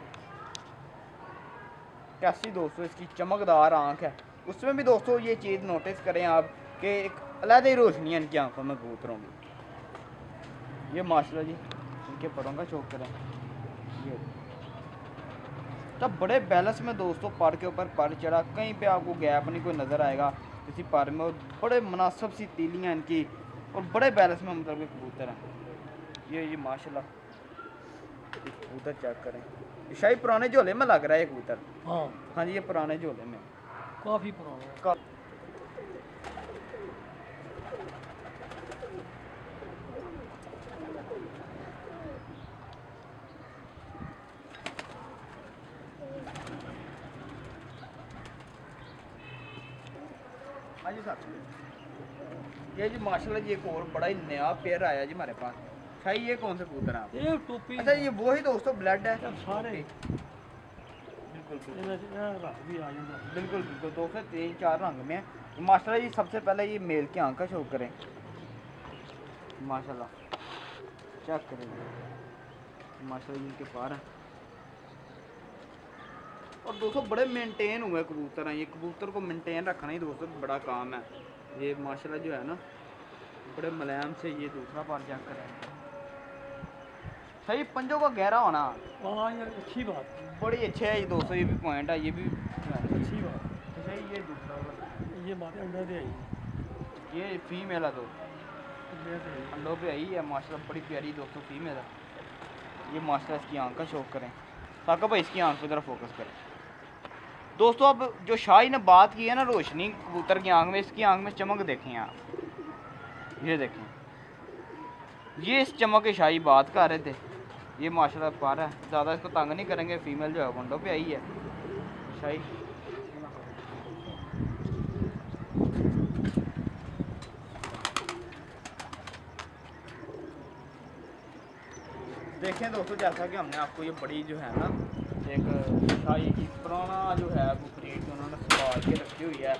कैसी दोस्तों इसकी चमकदार आंख है उसमें भी दोस्तों ये चीज़ नोटिस करें आप कि एक अलग ही रोशनी है इनकी आंखों में कबूतरों की। ये माशाल्लाह जी इनके परों का शौक करें। ये तब बड़े बैलेंस में दोस्तों पर के ऊपर पर चढ़ा कहीं पे आपको गैप नहीं कोई नज़र आएगा किसी पर में और बड़े मुनासिब सी तीलियाँ इनकी और बड़े बैलेंस में मतलब के कबूतर हैं। ये माशाल्लाह कबूतर चेक करें ये शायद पुराने झोले में लग रहा है ये कबूतर। हाँ हाँ जी ये पुराने झोले में काफ़ी पुराना है। का हाँ जी सर ये जी माशाल्लाह जी एक और बड़ा ही नया पेयर आया जी हमारे पास शाही ये कौन से कबूतर हैं आप? ये टोपी अच्छा ये वही दोस्तों ब्लड है सब सारे बिल्कुल बिल्कुल ਇਹਨਾਂ 'ਚ ਇਹ ਰੰਗ भी आ ਜਾਂਦਾ बिल्कुल बिल्कुल दोस्तों 3-4 रंग में है। माशाल्लाह जी सबसे पहले ये मेल की आंख का शो करें माशाल्लाह चेक करें माशाल्लाह जी इनके पार है और दोस्तों बड़े मेंटेन हुए कबूतर हैं ये कबूतर को मेंटेन रखना ही दोस्तों बड़ा काम है ये माशाल्लाह जो है ना बड़े मुलायम से ये दूसरा पार चेक करें सही पंजों का गहरा होना हाँ यार अच्छी बात बड़ी अच्छे है ये दोस्तों ये भी पॉइंट है ये भी अच्छी बात सही ये दूसरा वाला। ये मारे अंडा दे आई ये फीमेल है तो अंडे दे आई अंडों पे आई है माशाल्लाह बड़ी प्यारी दोस्तों फीमेल है ये माशाल्लाह इसकी आंख का शौक करें ताकि भाई इसकी आंख की तरफ फोकस करें दोस्तों अब जो शाही ने बात की है ना रोशनी कबूतर की आंख में इसकी आंख में चमक देखें आप ये देखें ये इस चमक की शाही बात कर रहे थे ये माशाल्लाह पार है ज़्यादा इसको तंग नहीं करेंगे फीमेल जो है वंडो पे आई है शाही देखें दोस्तों जैसा कि हमने आपको ये बड़ी जो है ना एक शाही की पुराना जो है वो ब्रीड उन्होंने संभाल के रखी हुई है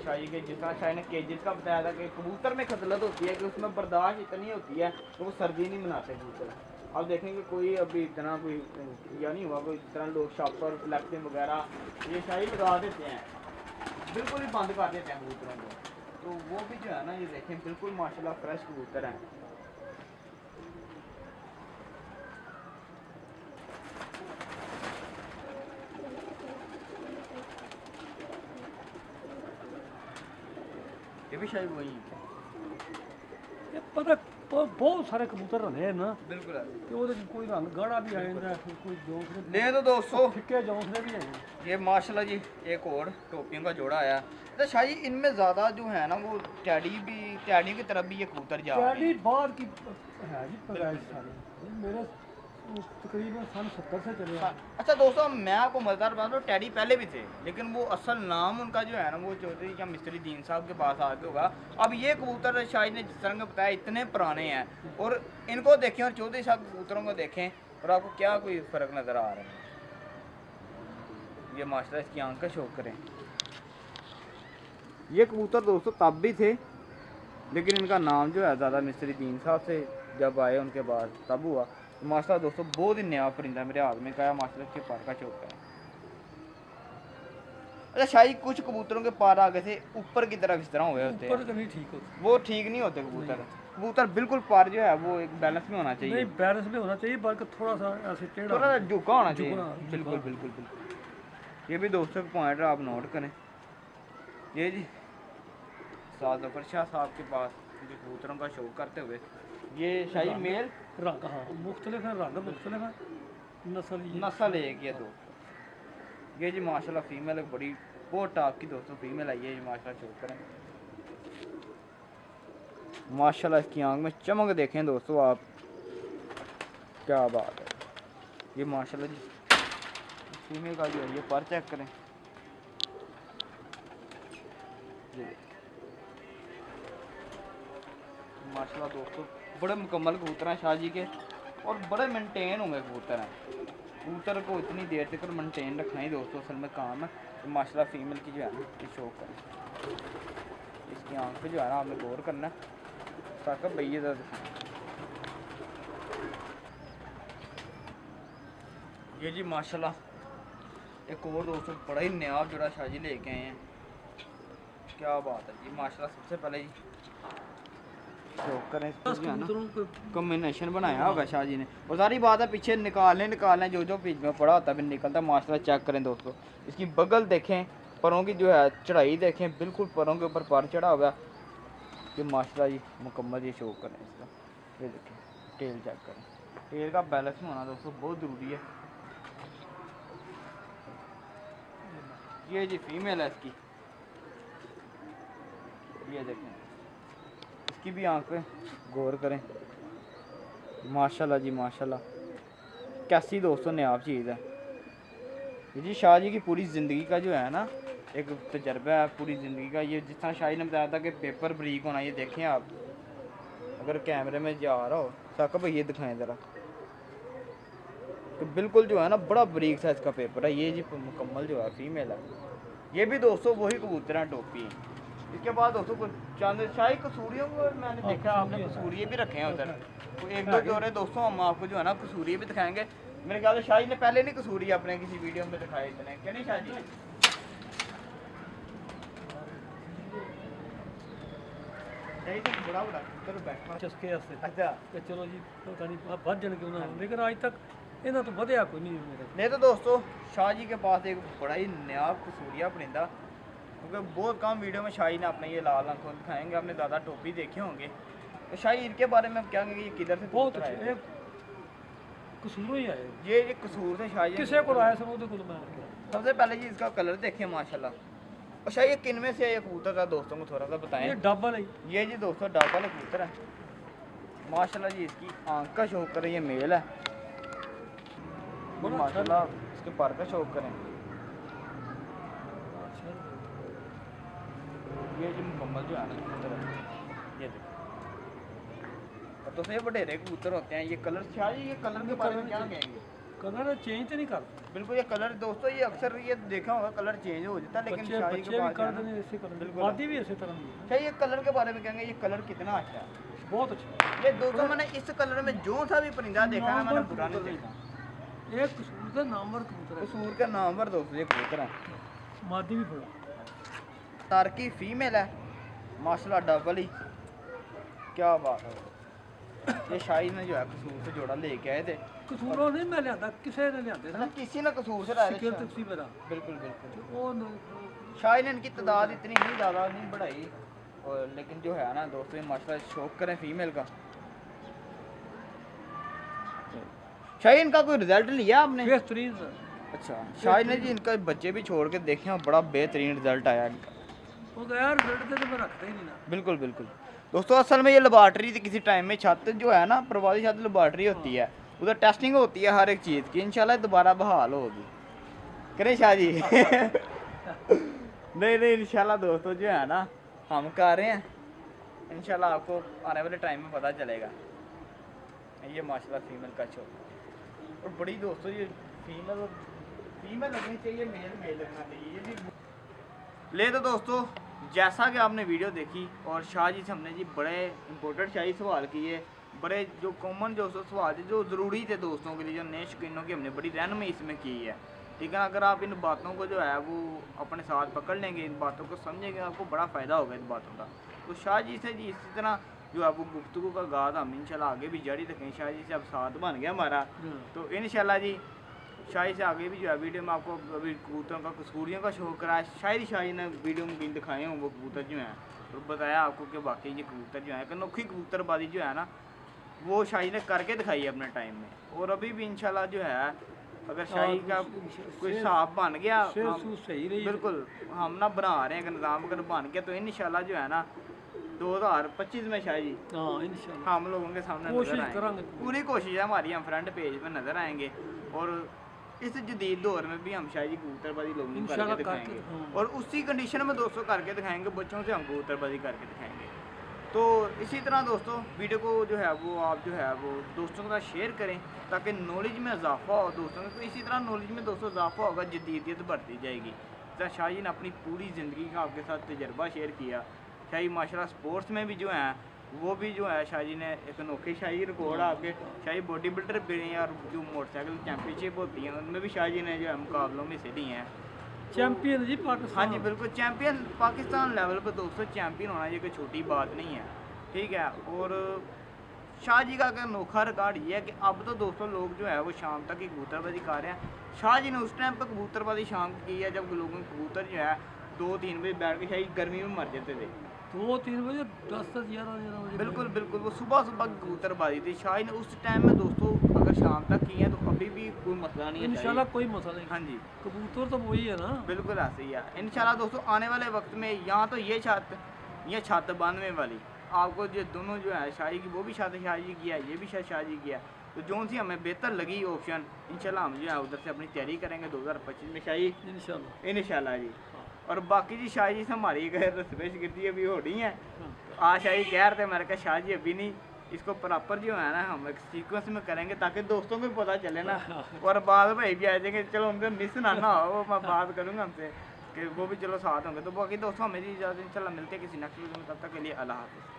शाही के जिस तरह शाही ने केजेस का बताया था कि कबूतर में खतलत होती है कि उसमें बर्दाश्त इतनी होती है तो वो सर्दी नहीं मनाते कबूतर अब देखेंगे कोई अभी इतना कोई या नहीं हुआ कोई इस तरह लोग शॉपर फ्लैक्सिंग वगैरह ये शाही लगा देते हैं बिल्कुल ही बंद कर देते हैं कबूतरों को तो वो भी जो है ना ये देखें बिल्कुल माशाल्लाह फ्रेश कबूतर हैं ये भी शायद वही है ਇਹ ਪਤਾ ਬਹੁਤ ਸਾਰੇ ਕਬੂਤਰ ਹੁੰਦੇ ਆ ਨਾ बिल्कुल है ਤੇ ਉਹਦੇ 'ਚ ਕੋਈ ਰੰਗ ਗਾੜਾ ਵੀ ਆ ਜਾਂਦਾ ਕੋਈ ਜੌਂਸਲੇ ले तो दोस्तों ਫਿੱਕੇ ਜੌਂਸਲੇ ਵੀ ਹੈਗੇ ये माशाल्लाह जी एक और टोपियों का जोड़ा आया तो शाही इनमें ज़्यादा जो है ना वो टैडी की तरफ भी ये कबूतर जा रहे ਟੈਡੀ ਬਾਅਦ ਕੀ ਹੈ ਜੀ ਪੈਦਾइश ਸਾਰੀ ਮੇਰੇ तकरीबन सन 70 से चले हैं अच्छा दोस्तों मैं आपको मज़ेदार बात बताऊं टैडी पहले भी थे लेकिन वो असल नाम उनका जो है ना वो चौधरी या मिस्त्री दीन साहब के पास आके होगा अब ये कबूतर शाहिद ने जिस तरह का बताया इतने पुराने हैं और इनको देखें और चौधरी साहब के कबूतरों को देखें और आपको क्या कोई फ़र्क नज़र आ रहा है ये माशाल्लाह इसकी आंख का शौक करें ये कबूतर दोस्तों तब भी थे लेकिन इनका नाम जो है ज़्यादा मिस्त्री दीन साहब से जब आए उनके बाद तब हुआ माशाल्लाह दोस्तों बहुत ही नया परिंदा मेरे हाथ में कहा माशाल्लाह इसके पार का चौक है अच्छा शाही कुछ कबूतरों के पार आगे से ऊपर की तरफ इस तरह हुए होते ऊपर हैं तो नहीं ठीक होता वो ठीक नहीं होते कबूतर कबूतर बिल्कुल पार जो है वो एक बैलेंस में होना चाहिए नहीं बैलेंस में होना चाहिए बल्कि थोड़ा सा ऐसे टेढ़ा थोड़ा सा झुका होना चाहिए झुकना, बिल्कुल झुका। बिल्कुल बिल्कुल ये भी दोस्तों का पॉइंट है आप नोट करें ये जी साद जफर शाह साहब के पास जो कबूतरों का शौक करते हुए ये शाही मेल रंग हाँ मुख्तलिफ है रंग मुख्तलिफ है नस्ल ये नस्ल एक ये दोस्तों ये जी माशाल्लाह फीमेल एक बड़ी बहुत टॉप की दोस्तों फीमेल आई है ये माशाल्लाह शौक करें माशाल्लाह इसकी आंख में चमक देखें दोस्तों आप क्या बात है ये माशाल्लाह जी फीमेल का जो है ये पर चेक करें ये माशाल्लाह दोस्तों बड़े मुकम्मल कबूतर हैं शाह जी के और बड़े मेंटेन होंगे कबूतर हैं कबूतर को इतनी देर तक मेंटेन रखना ही दोस्तों असल में काम है तो माशाल्लाह फीमेल की जो है ना ये शौक है इसकी आंख पे जो है ना आपने गौर करना है ताकि भैया ज़रा दिखाएं ये जी माशाल्लाह एक और दोस्तों बड़ा ही नया जोड़ा शाह जी लेके आए हैं क्या बात है जी माशाल्लाह सबसे पहले ही शौक करें इसको जो है ना कबूतरों को कॉम्बिनेशन बनाया होगा शाह जी ने और सारी बात है पीछे निकालने जो बीच में पड़ा होता है फिर निकलता माशाल्लाह चेक करें दोस्तों इसकी बगल देखें परों की जो है चढ़ाई देखें बिल्कुल परों के ऊपर पर चढ़ा हुआ कि माशाल्लाह जी मुकम्मल ये शौक करें इसका ये देखें टेल चेक करें टेल का बैलेंस होना दोस्तों बहुत ज़रूरी है ये जी फीमेल है इसकी ये देखें इसकी भी आंख पे गौर करें माशाल्लाह जी माशाल्लाह कैसी दोस्तों नायाब चीज़ है ये जी शाह जी की पूरी ज़िंदगी का जो है ना एक तजर्बा है पूरी ज़िंदगी का ये जिस तरह शाह जी ने बताया था कि पेपर ब्रीक होना ये देखें आप अगर कैमरे में जा रहा हो साका भाई ये दिखाएं ज़रा तो बिल्कुल जो है ना बड़ा बारीक साइज का पेपर है। ये जी मुकम्मल जो है फीमेल है। ये भी दोस्तों वही कबूतर हैं टोपी। इसके बाद दोस्तों कुछ चंद शाही कसूरियों को मैंने देखा, आपने कसूरिये भी रखे हैं उधर। तो एक दो जोड़े दोस्तों हम आपको जो है ना कसूरिये भी दिखाएंगे। मेरे ख्याल से शाही ने पहले नहीं कसूरी अपने किसी वीडियो में दिखाए इतने, क्या नहीं शाह जी? शाही तो बड़ा बड़ा कबूतर बैठा। चस्के वास्ते अच्छा कि चलो जी पता नहीं ਵੱਧ ਜਾਣਗੇ ਉਹਨਾਂ ਨੂੰ, लेकिन आज तक ਇਹਨਾਂ ਤੋਂ ਵਧਿਆ ਕੋਈ ਨਹੀਂ मेरे। नहीं तो दोस्तों शाह जी के पास एक बड़ा ही नया कसूरिया परिंदा, क्योंकि बहुत कम वीडियो में शाही ने अपने ये लाल आंखों दिखाएंगे, आपने ज़्यादा टोपी देखे होंगे। तो शाही इनके बारे में हम क्या कहेंगे, ये किधर से बहुत कबूतर अच्छे आए? ਇਹ कसूरों ही आए, ये कसूर से शाही ਕਿਸੇ ਕੋਲ ਆਇਆ ਸਭ ਉਹਦੇ ਕੋਲ ਮੈਂ ਆ ਗਿਆ। सबसे पहले जी इसका कलर देखिए माशाल्लाह। और शाही ये किन में से ये कबूतर था दोस्तों को थोड़ा सा बताएं। ये डबल है, ये जी दोस्तों डबल कबूतर है माशाल्लाह जी। इसकी आंख का शौक करें, ये मेल है बड़ा माशाल्लाह। इसके पर का शौक करें, ये जी मुकम्मल जो है ना कबूतर है, ये देखो। और तो ये बड़ेरे कबूतर होते हैं। ये कलर शाह जी, ये कलर के बारे में क्या कहेंगे? कलर चेंज तो नहीं करता। बिल्कुल ये कलर दोस्तों ये अक्सर ये देखा होगा कलर चेंज हो जाता है, लेकिन बच्चे शाही बच्चे के भी बाद कर जो है देंगे ना, ऐसे कर देंगे, बिल्कुल। वादी भी ऐसे तरह की है। शाही ये कलर के बारे में कहेंगे, ये कलर कितना अच्छा है। बहुत अच्छा ये दोस्तों मैंने इस कलर में जो सा भी परिंदा देखा है मैंने बुरा नहीं देखा। एक कसूर का नामवर कबूतर कसूर का नाम पर दोस्तों ये कबूतर है। है, मादी भी बड़ा। तारकी फीमेल है माशाल्लाह, डबल ही, क्या बात है। ये शाही ने जो है कसूर से जोड़ा लेके आए थे। कसूरों नहीं मैं लिया, किसी ने लिया था मतलब किसी ने कसूर से लाया सिक्योर था। तक सी मेरा बिल्कुल बिल्कुल। वो शाही ने इनकी तादाद इतनी नहीं ज़्यादा नहीं बढ़ाई, और लेकिन जो है ना दोस्तों ये माशाल्लाह शौक करें फीमेल का। शाही इनका कोई रिजल्ट लिया आपने? बेहतरीन सर। अच्छा, शाही ने जी इनका बच्चे भी छोड़ के देखे और बड़ा बेहतरीन रिजल्ट आया इनका। वो तो यार रिजल्ट तो मैं रखता ही नहीं ना। बिल्कुल बिल्कुल दोस्तों, असल में ये लेबॉर्ट्री थी किसी टाइम में, छत जो है ना प्रवासी छत लेबॉर्ट्री होती है, उधर टेस्टिंग होती है हर एक चीज़ की। इंशाल्लाह दोबारा बहाल होगी, करें शाह जी? नहीं नहीं इंशाल्लाह दोस्तों जो है ना हम कर रहे हैं, इंशाल्लाह आपको आने वाले टाइम में पता चलेगा। ये माशाल्लाह फीमेल का शो, और बड़ी दोस्तों ये फीमेल लगनी चाहिए, मेल लगना चाहिए। ये भी ले तो दोस्तों जैसा कि आपने वीडियो देखी और शाह जी से हमने जी बड़े इंपॉर्टेंट शाही सवाल किए, बड़े जो कॉमन जो सवाल थे जो ज़रूरी थे दोस्तों के लिए, जो नए शौकीनों की हमने बड़ी रहनुमाई इसमें की है। ठीक है, अगर आप इन बातों को जो है वो अपने साथ पकड़ लेंगे, इन बातों को समझेंगे, आपको बड़ा फ़ायदा होगा इन बातों का। तो शाह जी से जी इसी तरह जो है वो गुफ्तगू का आगाज़ हम इंशाल्लाह आगे भी जारी रखें। शाह जी से अब साथ बन गया हमारा, तो इंशाल्लाह जी शाही से आगे भी जो है वीडियो में आपको अभी कबूतरों का कसूरियों का शौक कराया। शायद शाही ने वीडियो में भी दिखाए हों वो कबूतर जो हैं, और बताया आपको कि वाकई ये कबूतर जो है अनोखी कबूतरबाजी जो है ना वो शाही ने करके दिखाई है अपने टाइम में। और अभी भी इंशाल्लाह जो है अगर शाही का कोई हिसाब बन गया, सही रही बिल्कुल हम ना बना रहे हैं अगर निज़ाम अगर बन गया, तो इंशाल्लाह जो है ना 2025 में शायद जी हाँ इंशाल्लाह हम लोगों के सामने नजर आएंगे। पूरी कोशिश है हमारी, हम फ्रंट पेज पे नजर आएंगे, और इस जदीद दौर में भी हम शायद कबूतरबाजी लोगों को करके दिखाएंगे, और उसी कंडीशन में दोस्तों करके दिखाएंगे, बच्चों से हम कबूतरबाजी करके दिखाएंगे। तो इसी तरह दोस्तों वीडियो को जो है वो आप जो है वो दोस्तों के साथ शेयर करें ताकि नॉलेज में इजाफा हो दोस्तों में। तो इसी तरह नॉलेज में दोस्तों इजाफा होगा, जदीदियत बढ़ती जाएगी। जैसा शाह जी ने अपनी पूरी ज़िंदगी का आपके साथ तजर्बा शेयर किया। शाह जी माशाल्लाह स्पोर्ट्स में भी जो है वो भी जो है शाह जी ने एक अनोखे शाही रिकॉर्ड आपके शाही बॉडी बिल्डर भी हैं, और जो मोटरसाइकिल चैम्पियनशिप होती हैं उनमें भी शाह जी ने जो है मुकाबलों में हिस्से लिए हैं। चैंपियन जी पाकिस्तान। हाँ जी बिल्कुल चैम्पियन, पाकिस्तान लेवल पर दोस्तों चैम्पियन होना ये कोई छोटी बात नहीं है। ठीक है, और शाह जी का अगर अनोखा रिकॉर्ड ये है कि अब तो दोस्तों लोग जो है वो शाम तक ही कबूतरबाजी कर रहे हैं। शाह जी ने उस टाइम पर कबूतरबाजी शाम की है जब लोगों के कबूतर जो है 2-3 बजे बैठ के शायद गर्मी में मर जाते थे। 2-3 बजे 10-11 बजे बिल्कुल बिल्कुल वो सुबह कबूतरबाजी थी। शाह ने उस टाइम में दोस्तों अगर शाम तक की है तो अभी भी कोई मसला नहीं है इंशाल्लाह, कोई मसला नहीं। हाँ जी कबूतर तो वही है ना, बिल्कुल ऐसे ही है इंशाल्लाह दोस्तों। आने वाले वक्त में यहाँ तो ये छत बांधने वाली आपको जो दोनों जो है शाही की वो भी शाह जी किया, ये भी शाह जी किया, तो जो सी हमें बेहतर लगी ऑप्शन इंशाल्लाह हम जो है उधर से अपनी तैयारी करेंगे 2025 में शाही इंशाल्लाह जी। और बाकी जी शाही जी से हमारी रिस्पेक्ट गिरती अभी हो रही है। आज शाही कह रहे थे मैंने कहा शाह जी अभी नहीं, इसको प्रॉपर जो है ना हम एक सीक्वेंस में करेंगे ताकि दोस्तों को भी पता चले ना। और बाद भाई भी आ जाएंगे, चलो उनका मिस ना ना हो, वो मैं बात करूँगा उनसे कि वो भी चलो साथ होंगे। तो बाकी दोस्तों हमें इजाज़त, इंशाल्लाह मिलते हैं किसी नेक्स्ट वीडियो में, तब तक के लिए अल्लाह हाफ़िज़।